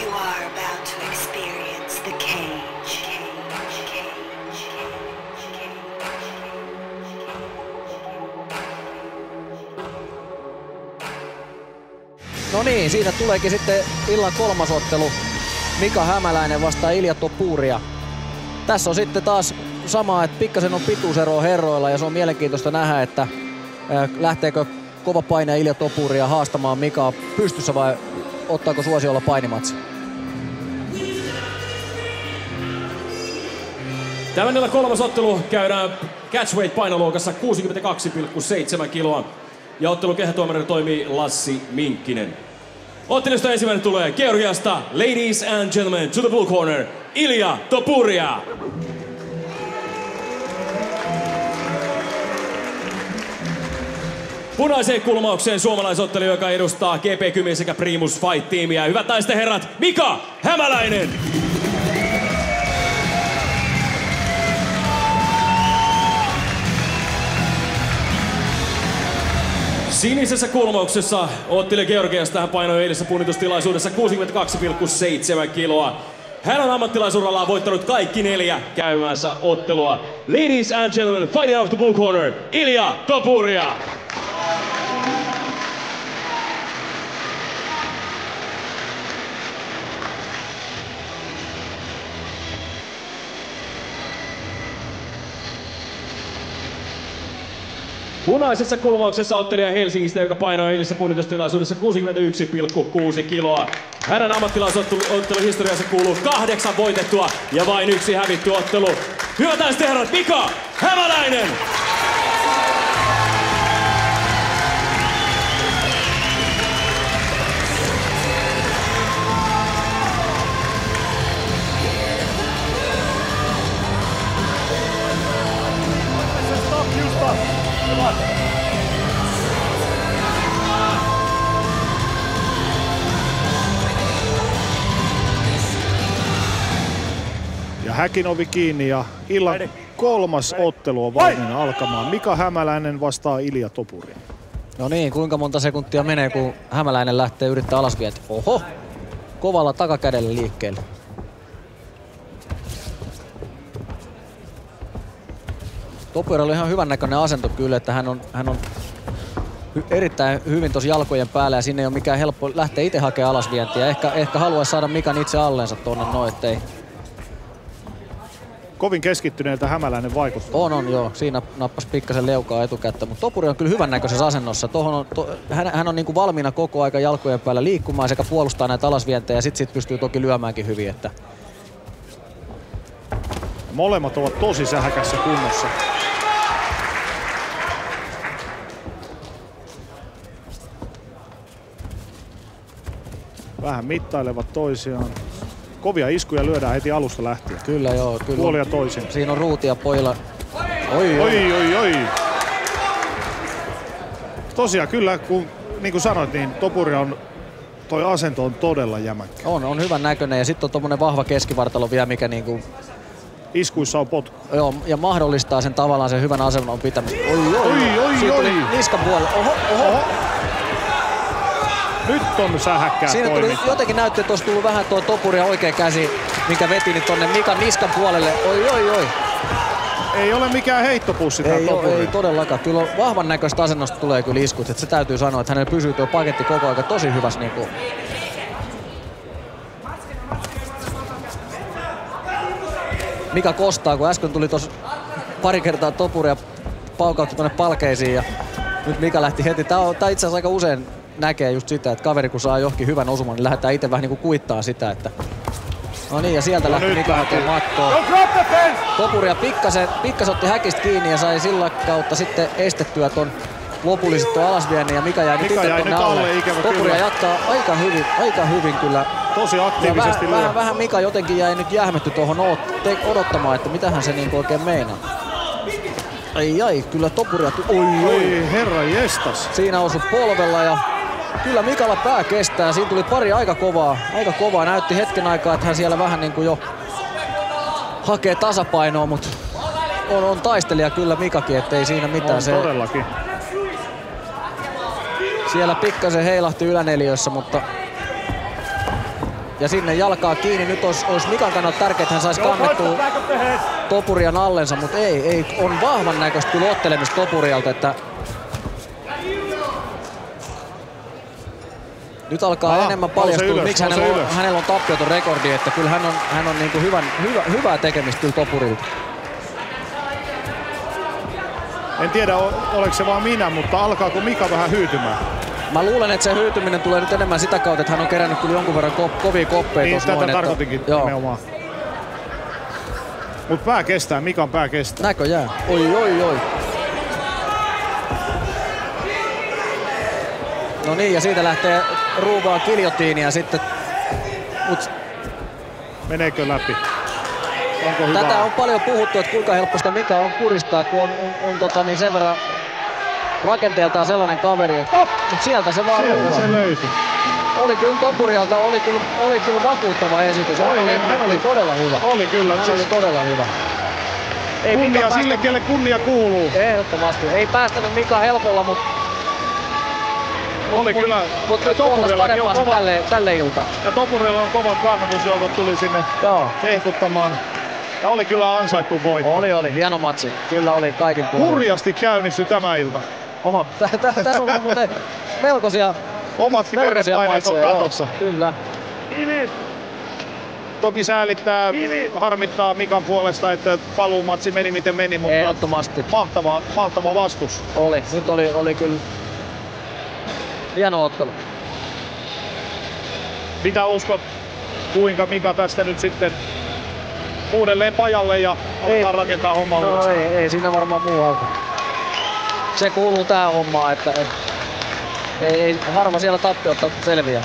You are about to experience the cage. No niin, siitä tuleekin sitten illan kolmas ottelu. Mika Hämäläinen vastaa Ilja Topuria. Tässä on sitten taas sama, että pikkasen on pituuseroa herroilla ja se on mielenkiintoista nähdä, että lähteekö kova paine Ilja Topuria haastamaan Mikaa pystyssä vai ottaako suosiolla painimatsi. Tämän illan kolmas ottelu käydään catchweight-painoluokassa 62,7 kiloa. Ja ottelun kehätuomarina toimii Lassi Minkkinen. Ottelusta ensimmäinen tulee Georgiasta, ladies and gentlemen, to the blue corner, Ilja Topuria. Punaiseen kulmaukseen suomalaisottelija, joka edustaa GP10 sekä Primus Fight-tiimiä. Hyvät naiset ja herrat, Mika Hämäläinen! Sinisessä kulmauksessa ottelija Georgiasta, hän painoi eilisessä punnitustilaisuudessa 62,7 kiloa. Hän on ammattilaisurallaan voittanut kaikki 4 käymänsä ottelua. Ladies and gentlemen, fighting out of the blue corner, Ilja Topuria! Punaisessa kulmauksessa ottelija Helsingistä, joka painoi eilisessä punnitustilaisuudessa 61,6 kiloa. Hänen ammattilaisotteluhistoriansa kuuluu 8 voitettua ja vain 1 hävitty ottelu. Hyvät naiset ja herrat, Mika Hämäläinen! Ja häkin ovi kiinni ja illan kolmas ottelu on valmiina alkamaan. Mika Hämäläinen vastaa Ilja Topuria. No niin, kuinka monta sekuntia menee, kun Hämäläinen lähtee yrittää alasvientiä. Oho! Kovalla takakädellä liikkeelle. Topurilla oli ihan hyvän näköinen asento kyllä, että hän on erittäin hyvin tuossa jalkojen päällä ja sinne ei ole mikään helppo lähteä itse hakemaan alasvientiä. Ehkä haluaisi saada Mikan itse alleensa tonne noin, ettei... Kovin keskittyneeltä Hämäläinen vaikuttaa. On joo. Siinä nappasi pikkasen leukaa etukättä, mutta Topuri on kyllä hyvän näköisessä asennossa. Hän on niinku valmiina koko aika jalkojen päällä liikkumaan sekä puolustaa näitä alasvientejä ja sit pystyy toki lyömäänkin hyvin. Että... Molemmat ovat tosi sähäkässä kunnossa. Vähän mittailevat toisiaan. Kovia iskuja lyödään heti alusta lähtien. Kyllä joo. Kyllä puolia toisin. Siinä on ruutia pojilla. Oi. Tosiaan kyllä, niin kuin sanoit, niin Topuri toi asento on todella jämäkkä. On hyvän näköinen ja sitten on tommonen vahva keskivartalo vielä, mikä niinku... Iskuissa on potku. Joo, ja mahdollistaa sen tavallaan sen hyvän asennon pitämisen. Siitä tuli niskan puolelle. Oho. Nyt on sähäkkää siinä tuli, jotenkin näytti, että olisi tullut vähän tuo Topuria oikea käsi, mikä veti nyt tonne Mikan niskan puolelle. Oi. Ei ole mikään heittopussi tää Topuri. Ei todellakaan. Kyllä on vahvan näköistä asennosta tulee kyllä iskut. Että se täytyy sanoa, että hänellä pysyy tuo paketti koko ajan tosi hyvässä niinku. Mika kostaa, kun äsken tuli tuossa pari kertaa Topuria paukautti tuonne palkeisiin ja nyt Mika lähti heti. Tää itse asiassa aika usein näkee just sitä, että kaveri kun saa johonkin hyvän osuman, niin lähdetään itse vähän niinku kuittaa sitä, että... No niin, ja sieltä lähti Mika hakemaan mattoa. Topuria pikkasen otti häkistä kiinni ja sai sillä kautta sitten estettyä ton lopulliset tuon alasviennin ja Mika jäi nyt itse tonne alle. Topuria jatkaa aika hyvin kyllä. Tosi aktiivisesti vähän Mika jotenkin jäi nyt jähmetty tuohon odottamaan, että mitähän se niinku oikein meinaa. Ai, kyllä Topuria... Oi, herra jestas. Siinä osui polvella ja kyllä Mikalla pää kestää. Siinä tuli pari aika kovaa. Näytti hetken aikaa, että hän siellä vähän niinku jo hakee tasapainoa, mutta on taistelija kyllä Mikakin, ettei siinä mitään. On todellakin. Siellä pikkasen heilahti yläneliössä, mutta Ja sinne jalkaa kiinni. Nyt olisi Mikan kannalta tärkeää, että hän saisi kannettua Topurian allensa, mutta ei. On vahvan näköistä kyllä ottelemista Topurialta, että nyt alkaa enemmän paljastua, miksi hänellä on tappioton rekordi, että kyllä hän on niinku hyvää tekemistä kyllä Topurilta. En tiedä, oliko se vaan minä, mutta alkaako Mika vähän hyytymään? Mä luulen, että se hyytyminen tulee nyt enemmän sitä kautta, että hän on kerännyt kyllä jonkun verran kovia koppeja niin, tuossa noin. Tätä tarkoitinkin nimenomaan. Mut pää kestää, Mikan pää kestää. Näköjään. Oi. No niin, ja siitä lähtee ruuvaa giljotiinia sitten. Meneekö läpi? Tätä on paljon puhuttu, että kuinka helppo sitä Mika on kuristaa, kun on niin sen verran rakenteeltaan sellainen kaveri. Mutta sieltä se vaan se löytyi. Oli kyllä Topurialta, oli kyllä vakuuttava esitys. Hän oli todella hyvä. Oli kyllä. Hän oli todella hyvä. Ei kunnia sille, kelle kunnia kuuluu. Ehdottomasti. Ei päästänyt Mika helpolla, mutta oli kyllä. Mutta Topurillakin on kova tälle iltaan. Ja Topurilla on kovat kannatusjoukot, tuli sinne hehkuttamaan. Ja oli kyllä ansaittu voitto. Oli. Hieno matsi. Kyllä oli kaikin puolin. Hurjasti käynnistyi tämä ilta. Tässä on muuten melkoisia paineet on katossa. Kyllä. Toki säälittää, harmittaa Mikan puolesta, että paluumatsi meni miten meni, mutta ehdottomasti. Mahtava vastus. Nyt oli kyllä hieno ottelu. Mitä uskot, kuinka Mika tästä nyt sitten uudelleen pajalle ja alkaa rakentaa hommaa? No ei siinä varmaan muu auta. Se kuuluu tähän hommaan, että ei harva siellä tappiotta selviää.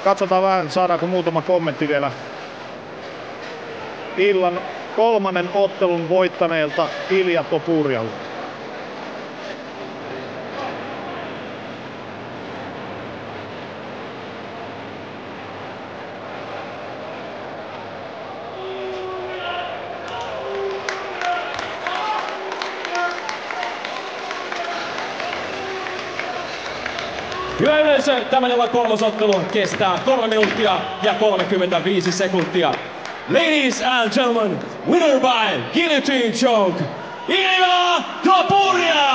Katsotaan vähän, saadaanko muutama kommentti vielä illan kolmannen ottelun voittaneelta Ilja Topurialta. Hyvä yleisö, tämän illan kolmas ottelu kestää 3 minuuttia ja 35 sekuntia. Ladies and gentlemen, winner by guillotine choke, Ilja Topuria!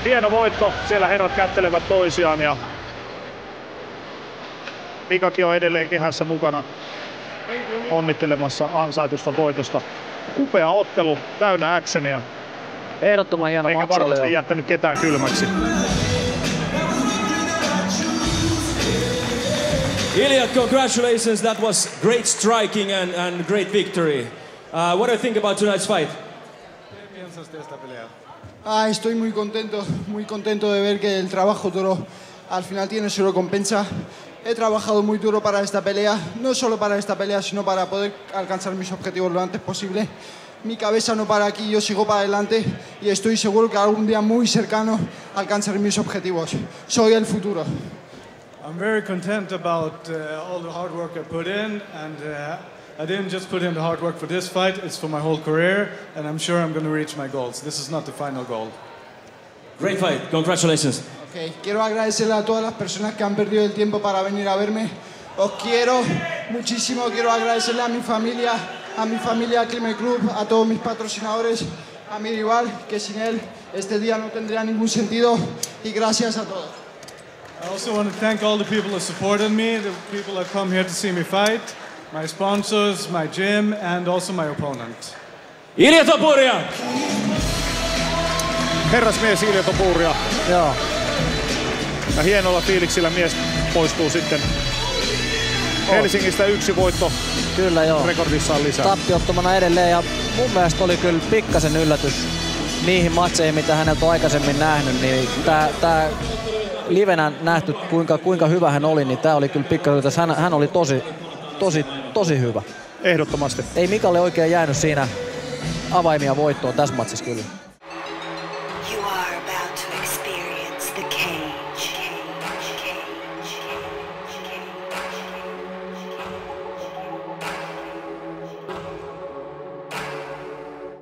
Hieno voitto, siellä herrat kättelevät toisiaan ja Mikakin on edelleen kehässä mukana onnittelemassa ansaitusta voitosta. Upea ottelu, täynnä actionia. Ehdottoman hieno matsi. Eikä varmasti jättänyt ketään kylmäksi. Ilya, congratulations, that was great striking and great victory. What do you think about tonight's fight? Estoy muy contento de ver que el trabajo duro al final tiene su recompensa. He trabajado muy duro para esta pelea, no solo para esta pelea, sino para poder alcanzar mis objetivos lo antes posible. Mi cabeza no para aquí, yo sigo para adelante y estoy seguro que algún día muy cercano alcanzaré mis objetivos. Soy el futuro. I'm very content about all the hard work I put in, and I didn't just put in the hard work for this fight, it's for my whole career, and I'm sure I'm going to reach my goals. This is not the final goal. Great fight, congratulations. Okay. Quiero agradecerle a todas las personas que han perdido el tiempo para venir a verme. Os quiero muchísimo, quiero agradecerle a mi familia Clime Club, a todos mis patrocinadores, a mi rival, que sin él este día no tendría ningún sentido, y gracias a todos. I also want to thank all the people who supported me, the people that come here to see me fight, my sponsors, my gym, and also my opponent. Ilja Topuria! Herrasmies Ilja Topuria. Joo. Ja hienolla fiiliksillä mies poistuu sitten Helsingistä yksi voitto. Kyllä joo. Rekordissaan lisää. Tappiottomana edelleen ja mun mielestä oli kyllä pikkasen yllätys niihin matseihin, mitä häneltä on aikaisemmin nähnyt. Niin tää livenä nähty, kuinka hyvä hän oli, niin tää oli kyllä pikkasen yllätys. Hän oli tosi hyvä. Ehdottomasti. Ei Mikalle oikein jäänyt siinä avaimia voittoon tässä matsissa kyllä. You are about about to experience the cage.